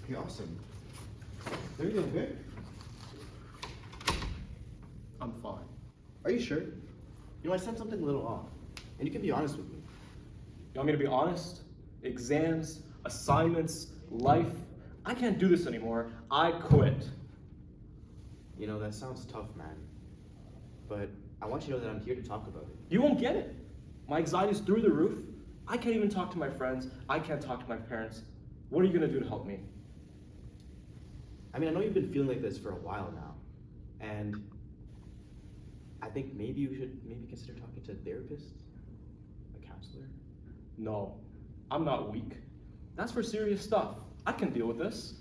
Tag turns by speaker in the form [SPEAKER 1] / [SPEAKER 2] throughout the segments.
[SPEAKER 1] Okay, awesome. Everything good?
[SPEAKER 2] I'm fine.
[SPEAKER 1] Are you sure? You know, I said something a little off, and you can be honest with me.
[SPEAKER 2] You want me to be honest? Exams, assignments, life. I can't do this anymore. I quit.
[SPEAKER 1] You know, that sounds tough, man. But I want you to know that I'm here to talk about it.
[SPEAKER 2] You won't get it. My anxiety's through the roof. I can't even talk to my friends. I can't talk to my parents. What are you gonna do to help me?
[SPEAKER 1] I mean, I know you've been feeling like this for a while now, and I think maybe you should consider talking to a therapist, a counselor.
[SPEAKER 2] No, I'm not weak. That's for serious stuff. I can deal with this.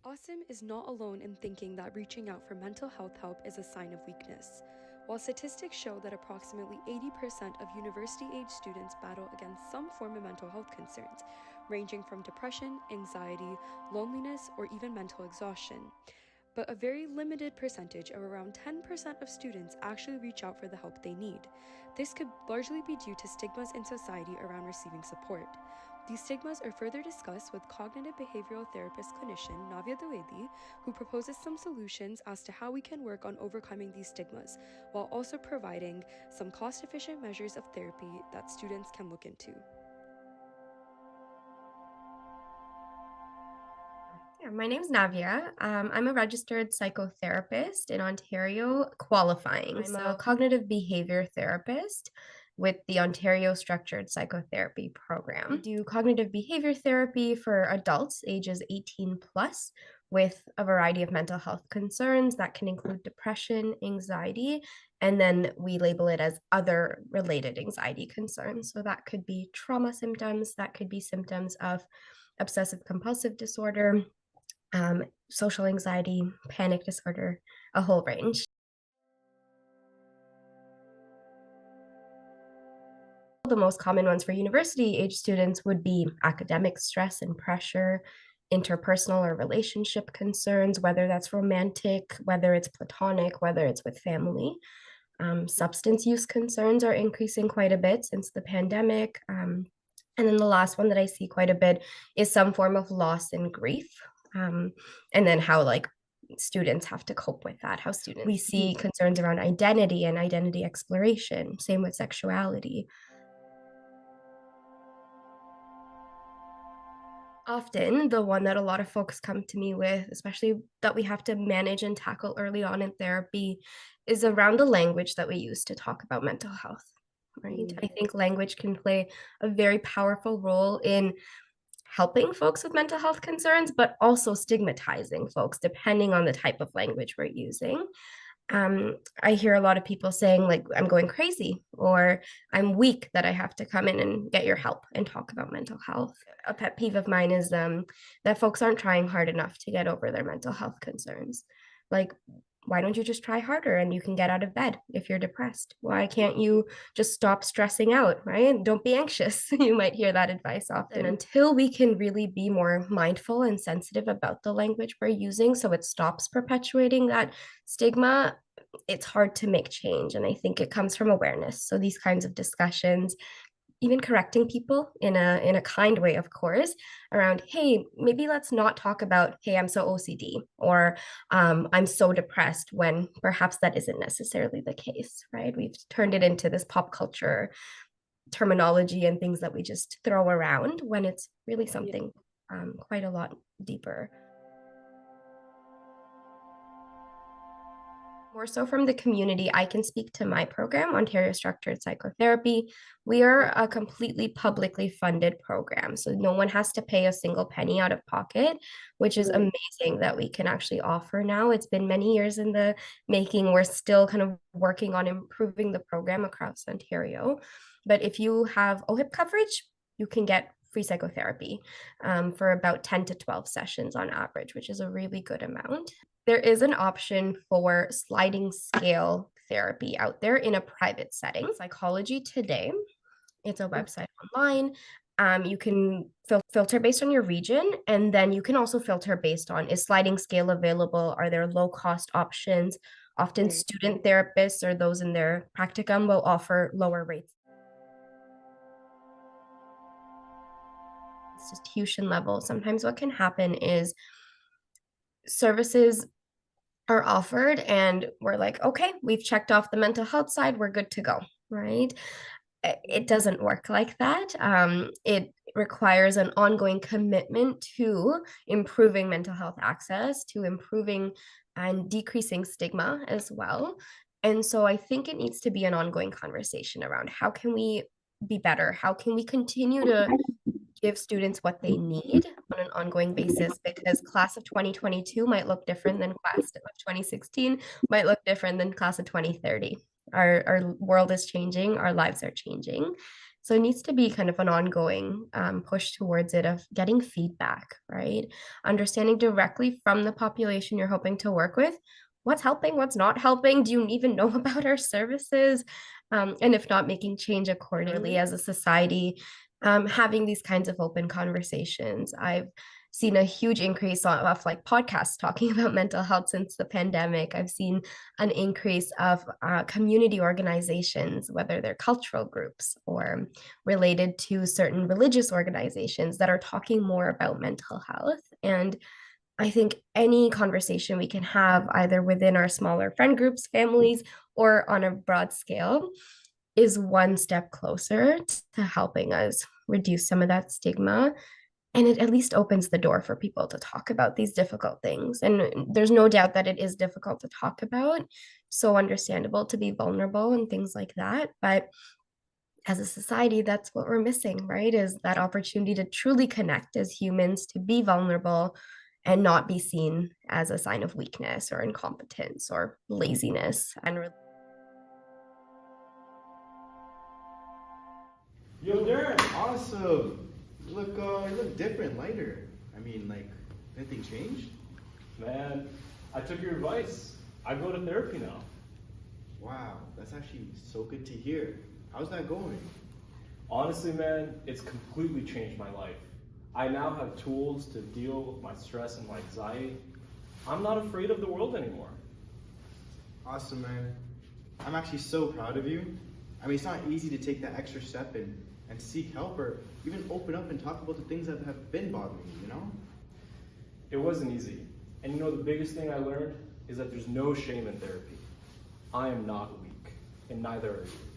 [SPEAKER 3] Asim is not alone in thinking that reaching out for mental health help is a sign of weakness. While statistics show that approximately 80% of university-age students battle against some form of mental health concerns, ranging from depression, anxiety, loneliness, or even mental exhaustion, but a very limited percentage of around 10% of students actually reach out for the help they need. This could largely be due to stigmas in society around receiving support. These stigmas are further discussed with cognitive behavioral therapist clinician Naviya Dwivedi, who proposes some solutions as to how we can work on overcoming these stigmas, while also providing some cost-efficient measures of therapy that students can look into.
[SPEAKER 4] Yeah, my name's Naviya. I'm a registered psychotherapist in Ontario, qualifying. I'm a cognitive behavior therapist with the Ontario Structured Psychotherapy Program. We do cognitive behavior therapy for adults ages 18 plus with a variety of mental health concerns that can include depression, anxiety, and then we label it as other related anxiety concerns. So that could be trauma symptoms, that could be symptoms of obsessive compulsive disorder, social anxiety, panic disorder, a whole range. The most common ones for university age students would be academic stress and pressure, interpersonal or relationship concerns, whether that's romantic, whether it's platonic, whether it's with family. Substance use concerns are increasing quite a bit since the pandemic. And then the last one that I see quite a bit is some form of loss and grief. And then how students have to cope with that, how students we see concerns around identity and identity exploration, same with sexuality. Often the one that a lot of folks come to me with, especially that we have to manage and tackle early on in therapy, is around the language that we use to talk about mental health, right? I think language can play a very powerful role in helping folks with mental health concerns, but also stigmatizing folks depending on the type of language we're using. I hear a lot of people saying like, I'm going crazy, or I'm weak that I have to come in and get your help and talk about mental health. A pet peeve of mine is that folks aren't trying hard enough to get over their mental health concerns. Like, why don't you just try harder and you can get out of bed if you're depressed? Why can't you just stop stressing out, right? Don't be anxious. You might hear that advice often. Until we can really be more mindful and sensitive about the language we're using so it stops perpetuating that stigma, it's hard to make change. And I think it comes from awareness. So these kinds of discussions, even correcting people in a kind way, of course, around, hey, maybe let's not talk about, hey, I'm so OCD, or I'm so depressed, when perhaps that isn't necessarily the case, right? We've turned it into this pop culture terminology and things that we just throw around when it's really something quite a lot deeper. More so from the community, I can speak to my program, Ontario Structured Psychotherapy. We are a completely publicly funded program, so no one has to pay a single penny out of pocket, which is amazing that we can actually offer now. It's been many years in the making. We're still kind of working on improving the program across Ontario. But if you have OHIP coverage, you can get free psychotherapy for about 10 to 12 sessions on average, which is a really good amount. There is an option for sliding scale therapy out there in a private setting. Psychology Today, it's a website online. You can filter based on your region, and then you can also filter based on, is sliding scale available? Are there low cost options? Often student therapists or those in their practicum will offer lower rates. institution level, sometimes what can happen is services are offered and we're like, okay, we've checked off the mental health side, we're good to go, right? It doesn't work like that. It requires an ongoing commitment to improving mental health access, to improving and decreasing stigma as well. And so I think it needs to be an ongoing conversation around how can we be better? How can we continue to give students what they need on an ongoing basis, because class of 2022 might look different than class of 2016, might look different than class of 2030. Our world is changing, our lives are changing. So it needs to be kind of an ongoing push towards it of getting feedback, right? Understanding directly from the population you're hoping to work with, what's helping, what's not helping, do you even know about our services? And if not, making change accordingly as a society, having these kinds of open conversations. I've seen a huge increase of like podcasts talking about mental health since the pandemic. I've seen an increase of community organizations, whether they're cultural groups or related to certain religious organizations, that are talking more about mental health. And I think any conversation we can have, either within our smaller friend groups, families, or on a broad scale, is one step closer to helping us reduce some of that stigma. And it at least opens the door for people to talk about these difficult things. And there's no doubt that it is difficult to talk about, so understandable to be vulnerable and things like that. But as a society, that's what we're missing, right? Is that opportunity to truly connect as humans, to be vulnerable and not be seen as a sign of weakness or incompetence or laziness. And
[SPEAKER 1] Yo, Darren, awesome. You look different, lighter. I mean, like, anything changed?
[SPEAKER 2] Man, I took your advice. I go to therapy now.
[SPEAKER 1] Wow, that's actually so good to hear. How's that going?
[SPEAKER 2] Honestly, man, it's completely changed my life. I now have tools to deal with my stress and my anxiety. I'm not afraid of the world anymore.
[SPEAKER 1] Awesome, man. I'm actually so proud of you. I mean, it's not easy to take that extra step and seek help, or even open up and talk about the things that have been bothering you, you know?
[SPEAKER 2] It wasn't easy. And you know, the biggest thing I learned is that there's no shame in therapy. I am not weak, and neither are you.